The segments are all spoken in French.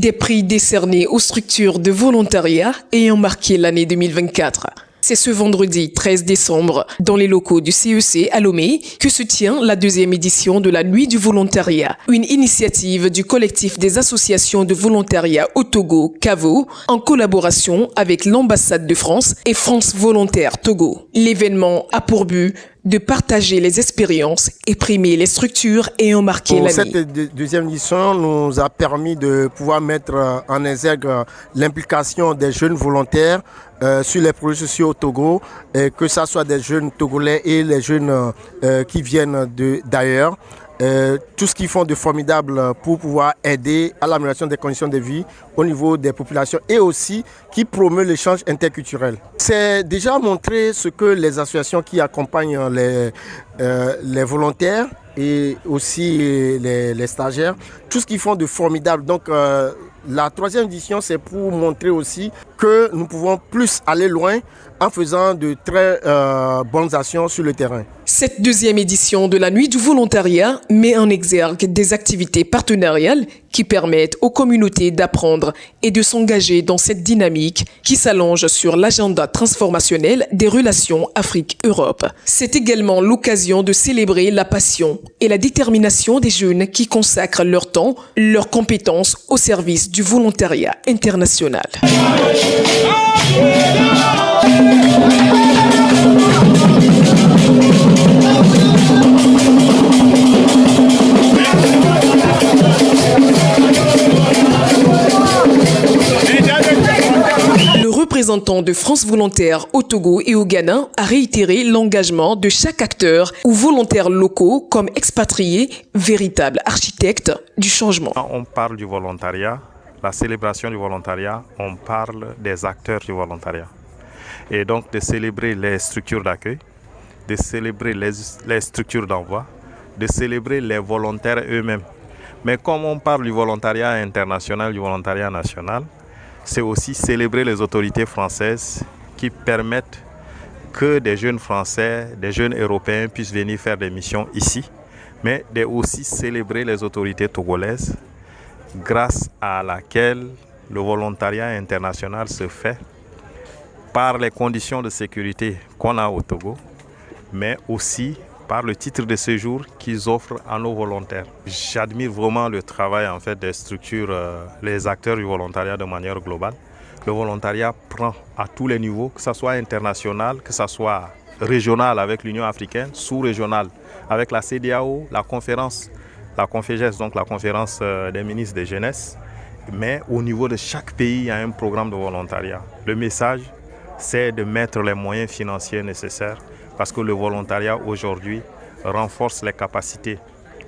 des prix décernés aux structures de volontariat ayant marqué l'année 2024. C'est ce vendredi 13 décembre, dans les locaux du CEC à Lomé, que se tient la deuxième édition de la Nuit du volontariat, une initiative du collectif des associations de volontariat au Togo, CAVO, en collaboration avec l'ambassade de France et France Volontaire Togo. L'événement a pour but de partager les expériences et primer les structures ayant marqué l'année. Cette deuxième édition nous a permis de pouvoir mettre en exergue l'implication des jeunes volontaires sur les projets sociaux au Togo, que ce soit des jeunes togolais et les jeunes qui viennent d'ailleurs. Tout ce qu'ils font de formidable pour pouvoir aider à l'amélioration des conditions de vie au niveau des populations et aussi qui promeut l'échange interculturel. C'est déjà montrer ce que les associations qui accompagnent les volontaires et aussi les stagiaires, tout ce qu'ils font de formidable. Donc la troisième édition, c'est pour montrer aussi que nous pouvons plus aller loin en faisant de très bonnes actions sur le terrain. Cette deuxième édition de la Nuit du volontariat met en exergue des activités partenariales qui permettent aux communautés d'apprendre et de s'engager dans cette dynamique qui s'allonge sur l'agenda transformationnel des relations Afrique-Europe. C'est également l'occasion de célébrer la passion et la détermination des jeunes qui consacrent leur temps, leurs compétences au service du volontariat international. Le représentant de France Volontaire au Togo et au Ghana a réitéré l'engagement de chaque acteur ou volontaires locaux comme expatriés, véritables architectes du changement. Quand on parle du volontariat, la célébration du volontariat, on parle des acteurs du volontariat. Et donc de célébrer les structures d'accueil, de célébrer les structures d'envoi, de célébrer les volontaires eux-mêmes. Mais comme on parle du volontariat international, du volontariat national, c'est aussi célébrer les autorités françaises qui permettent que des jeunes Français, des jeunes Européens puissent venir faire des missions ici, mais de aussi célébrer les autorités togolaises grâce à laquelle le volontariat international se fait par les conditions de sécurité qu'on a au Togo, mais aussi par le titre de séjour qu'ils offrent à nos volontaires. J'admire vraiment le travail en fait, des structures, les acteurs du volontariat de manière globale. Le volontariat prend à tous les niveaux, que ce soit international, que ce soit régional avec l'Union africaine, sous-régional avec la CEDEAO, la conférence, la CONFEJES, donc la conférence des ministres de jeunesse. Mais au niveau de chaque pays, il y a un programme de volontariat. Le message, c'est de mettre les moyens financiers nécessaires parce que le volontariat aujourd'hui renforce les capacités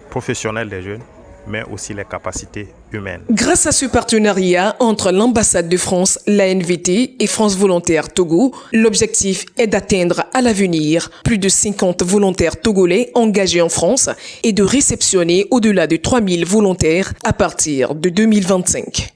professionnelles des jeunes, mais aussi les capacités humaines. Grâce à ce partenariat entre l'ambassade de France, l'ANVT et France Volontaire Togo, l'objectif est d'atteindre à l'avenir plus de 50 volontaires togolais engagés en France et de réceptionner au-delà de 3000 volontaires à partir de 2025.